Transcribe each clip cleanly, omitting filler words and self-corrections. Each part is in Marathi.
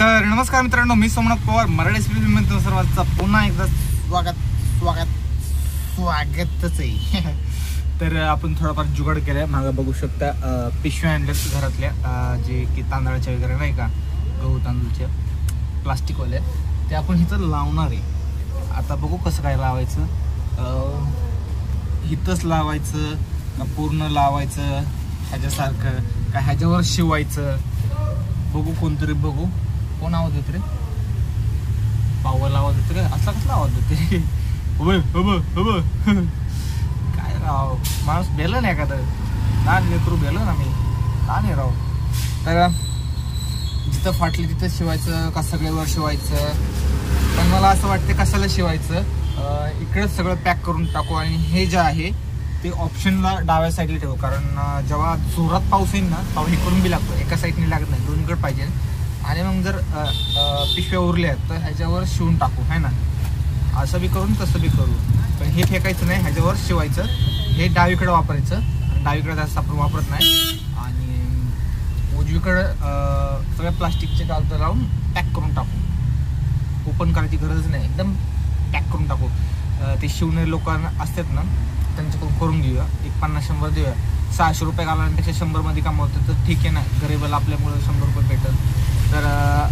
तर नमस्कार मित्रांनो, मी सोमनाथ पवार मराठी एक्सप्रेसमध्ये सर्वांचं पुन्हा एकदा स्वागतच आहे. तर आपण थोडाफार जुगाड केलाय. मागं बघू शकता पिशव्या आणल्यात घरातल्या, जे की तांदळाच्या वगैरे नाही का, गहू तांदूळच्या प्लास्टिकवाल्या, ते आपण इथं लावणार आहे. आता बघू कसं काय लावायचं, इथंच लावायचं का पूर्ण लावायचं ह्याच्यासारखं, का ह्याच्यावर शिवायचं, बघू. कोणतरी बघू, कोण आवाज देत रे, पावाला आवाज देत रे, असा कसला आवाज देते काय राव, माणूस बेलं नाही का, तर लहान लेकरू बेलं ना, मी लहान आहे राव. तर जिथं फाटली तिथं शिवायचं का सगळ्यावर शिवायचं, पण मला असं वाटतं कशाला शिवायचं, इकडेच सगळं पॅक करून टाकू. आणि हे जे आहे ते ऑप्शनला डाव्या साईडला ठेवू, कारण जेव्हा जोरात पाऊस येईल ना तेव्हा हे करून बी लागतो, एका साईडने लागत नाही, दोन्हीकडे पाहिजे. आणि मग जर पिशव्या उरल्या तर ह्याच्यावर शिवून टाकू, है ना, असं बी करून तसं बी करू. पण हे फेकायचं नाही, ह्याच्यावर शिवायचं. हे डावीकडे वापरायचं, डावीकडे जास्त आपण वापरत नाही. आणि उजवीकडं सगळ्या प्लास्टिकचे कागद लावून पॅक करून टाकू. ओपन करायची गरज नाही, एकदम पॅक करून टाकू. ते शिवणारे लोकांना असतात ना, त्यांच्याकडून करून घेऊया. एक 50-100 देऊया. 600 रुपये घालण्यापेक्षा 100 काम होतं तर ठीक आहे ना, गरीबाला आपल्यामुळे 100 रुपये भेटल. तर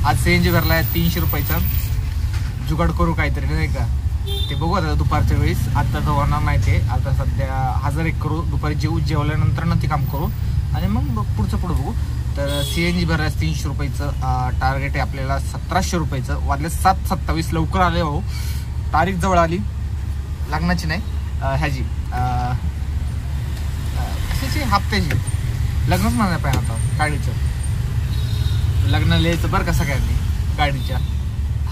आज सीएनजी भरला आहे 300 रुपयाचा. जुगाड करू काहीतरी नाही का, ते बघू आता दुपारच्या वेळेस. आता तर होणार नाही ते, आता सध्या 1001 करू. दुपारी जेवल्यानंतर ना ते काम करू आणि मग पुढचं बघू. तर सीएनजी भरला 300 रुपयाचं टार्गेट आहे आपल्याला. 1700 रुपयाचं वाजले 7:27. लवकर आले हो, तारीख जवळ आली लग्नाची नाही, ह्याची कशाची, हप्त्याची. लग्नच म्हणणार पाहिजे आता गाडीचं. लग्न लिहायचं बरं कसं काय नाही, गाडीच्या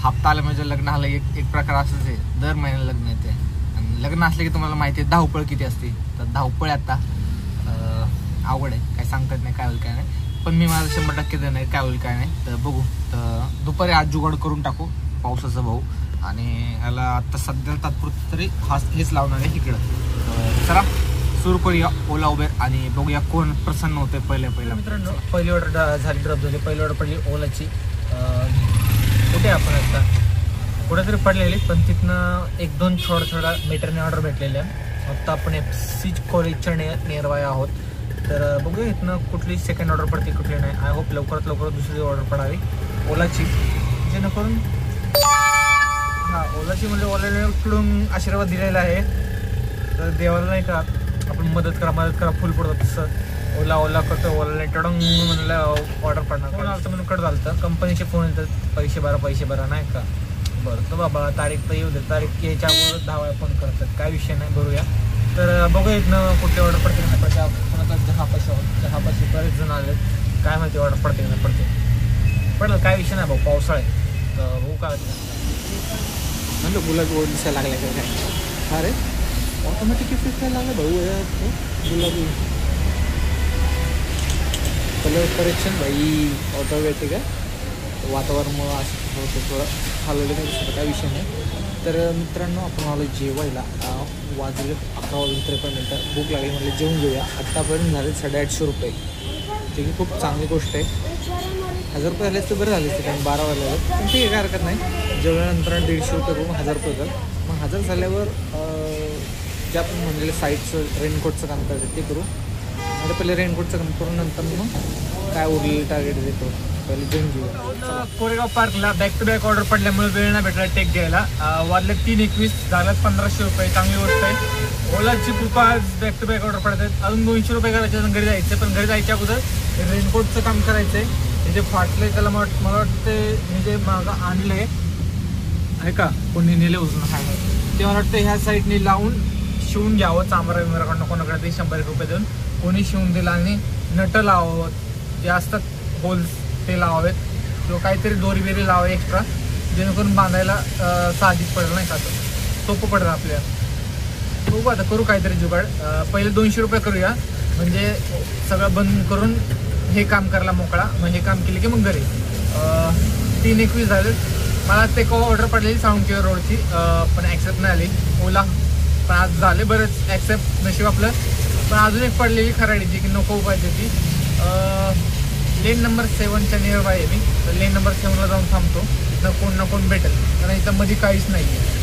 हप्ता आला म्हणजे लग्न आलं. एक प्रकार असंच आहे, दर महिन्याला लग्न येते. आणि लग्न असले की तुम्हाला माहिती आहे धावपळ किती असते. तर धावपळ आता अवघड आहे, काय सांगतात नाही काय होईल काय नाही. पण मी माझं 100% देणार नाही, काय होईल काय नाही. तर बघू. तर दुपारी आज जुगाड करून टाकू पावसाचा भाऊ. आणि याला आता सध्या तात्पुरतं तरी हेच लावणार आहे इकडं. चला सुरू करूया ओला उबेर आणि बघूया कोण प्रसन्न होते पहिल्या. मित्रांनो, पहिली ऑर्डर झाली, ड्रॉप झाली. पहिली ऑर्डर पडली ओलाची. कुठे आपण आता कुठेतरी पडलेली, पण तिथनं 1-2 थोडा मीटरने ऑर्डर भेटलेल्या. आता आपण FC कॉलेजच्या नियर बाय आहोत. तर बघूया इथनं कुठली सेकंड ऑर्डर पडते कुठली नाही. आय होप लवकरात लवकर दुसरी ऑर्डर पडावी ओलाची, जेणेकरून ओलाची म्हणजे ओलाने कडून आशीर्वाद दिलेला आहे. तर देवाला नाही का आपण मदत करा फुल पडतो, तसं ओला करतो. ओलाने टडंग म्हणलं ऑर्डर पडणार. कोण आलं तर म्हणून कट झालं. कंपनीचे फोन येतात, पैसे भरा नाही का. बरं तर बाबा तारीख तर येऊ दे, तारीख यायच्या अगोदर 10 वेळा फोन करतात, काय विषय नाही, भरूया. तर बघूया इथनं कुठली ऑर्डर पडते नाही पडते. कोणाचा जहापाशी बरेच जण आले, काय माहिती ऑर्डर पडते नाही पडलं, काय विषय नाही भाऊ, पावसाळा आहे. तर भाऊ काय म्हणलं गुलाबी ओढ दिसायला लागल्या काय, अरे ऑटोमॅटिक इफेक्ट लागला भाऊ. गुलाबी कलर करेक्शन भाई ऑटोमॅटिक आहे. वातावरणामुळं असं होतं, थोडं हलवलं नाही दिसतं, काय विषय नाही. तर मित्रांनो, आपण आलो जेवायला. वाजले 11:53. भूक लागली, म्हटलं जेवून घेऊया. आत्तापर्यंत झाले 850 रुपये, जे की खूप चांगली गोष्ट आहे. 1000 रुपये झाले तर बरं झाले असते, कारण 12 वाजले. पण ठीक आहे, काय हरकत नाही. जेवल्यानंतर 150 रुपये करून 1000 रुपये कर. मग 1000 झाल्यावर जे आपण म्हणलेलं साईडचं रेनकोटचं काम करायचं ते करू. म्हणजे पहिले रेनकोटचं काम करून नंतर मग काय उरलेलं टार्गेट देतो, पहिले जेवून घेऊ. कोरेगाव पार्कला बॅक टू बॅक ऑर्डर पडल्यामुळे वेळ नाही भेटला टेक घ्यायला. वाजले 3:21, झाल्यात 1500 रुपये, चांगली गोष्ट आहे. ओलाची कृपा आज बॅक टू बॅक ऑर्डर पडत आहेत. अजून 200 रुपये करायचे, घरी जायचं. पण घरी जायच्या अगोदर रेनकोटचं काम करायचं आहे. हे जे फाटले त्याला मला वाटतं हे जे मागं आणलं आहे का, कोणी नेले उचलून आहे ते, मला वाटतं ह्या साईडने लावून शिवून घ्यावं. चांबरा विमराकडनं कोणाकडे ते 100 रुपये देऊन कोणी शिवून दिलं. आणि नटं लावावं, जे असतात होल्स ते लावावेत, किंवा काहीतरी दोरी बिरी लावावे एक्स्ट्रा, जेणेकरून बांधायला साहजिक पडेल नाही का, सोपं पडेल आपल्याला. बघू आता करू काहीतरी जुगाड. पहिले 200 रुपये करूया, म्हणजे सगळं बंद करून हे काम करायला मोकळा. मग हे काम केले की मग घरी. 3:21 झाले. मला ते ऑर्डर पडलेली साळुंके रोडची, पण ॲक्सेप्ट नाही आली. ओला पण आज झाले बरेच ॲक्सेप्ट, नशीब आपलं. पण अजून एक पडलेली खराडीची की नको पाहिजे ती. लेन नंबर 7च्या नियर बाय आहे मी. तर लेन नंबर 7ला जाऊन थांबतो. ना कोण भेटेल, कारण इथं मध्ये काहीच नाही आहे.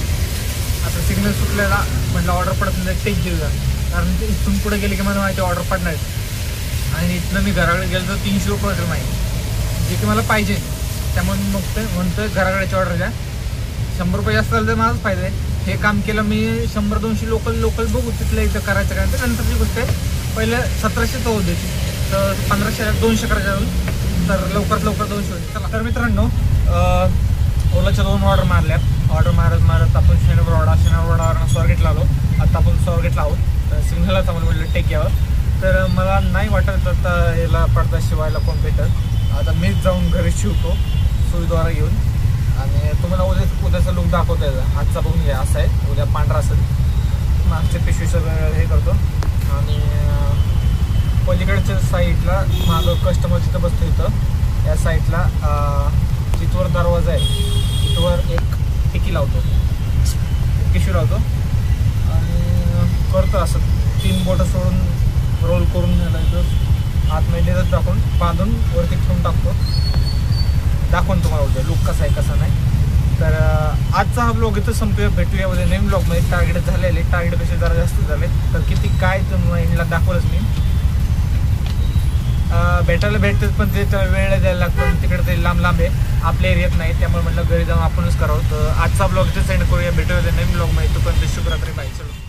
आता सिग्नल सुटलेला म्हटलं ऑर्डर पडत नाही टेक घेऊया, कारण ते इथून पुढे गेले की मला माहिती ऑर्डर पडणार आहे. आणि इथनं मी घराकडे गेलो तर 300 रुपये ऑर्डर माहिती, जे की मला पाहिजे. त्यामुळे मी म्हणतोय घराकडेची ऑर्डर द्या. 100 रुपये जास्त झालं तर माझाच फायदा आहे. हे काम केलं मी 100-200 लोकल बघू तिथल्या इथं करायचं काय. तर नंतरची गोष्ट आहे, पहिले 1700 होऊ द्यायची, तर 1500 200 करायच्या अजून, तर लवकरात लवकर 200 होते. चला तर मित्रांनो, ओलाच्या 2 ऑर्डर मारत आपण शनिवारवाडावरून स्वारगेटला आलो. आता आपण स्वारगेटला आहोत. तर सिग्नललाच आपण म्हटलं टेक घ्यावं. तर मला नाही वाटत आता याला पडदा शिवायला कोण भेटत. आता मीच जाऊन घरी शिवतो सुईद्वारा घेऊन. आणि तुम्हाला उद्याचा लुक दाखवता यायचा. आजचा बघून घ्या, असा आहे. उद्या पांढरा असेल. मागच्या पिशवी सगळं हे करतो. आणि पलीकडच्या साईडला मागं कस्टमर जिथं बसतो इथं या साईडला जिथवर दरवाजा आहे तिथवर एक टिकी लावतो, पिशवी लावतो. आणि करतो असं 3 बोटं सोडून रोल करून इथं आतमध्ये टाकून बांधून वरती ठेवून टाकतो. दाखवून तुम्हाला उद्या लुक कसा आहे कसा नाही. तर आजचा हा ब्लॉग इथं संपूया. भेटूया उद्या नवीन ब्लॉगमध्ये. टार्गेट झालेले, टार्गेटपेक्षा जरा जास्त झाले. तर किती काय तुम्हाला इंडला दाखवलंच मी. भेटायला भेटतात पण ते त्याला वेळ द्यायला लागतो. तिकडे ते लांब आहे, आपल्या एरियात नाही. त्यामुळे म्हटलं घरी जाऊन आपणच करावं. तर आजचा ब्लॉग इथे सेंड करूया. भेटूया नवीन ब्लॉगमध्ये. तोपर्यंत शुभरात्री. बाय. चलो.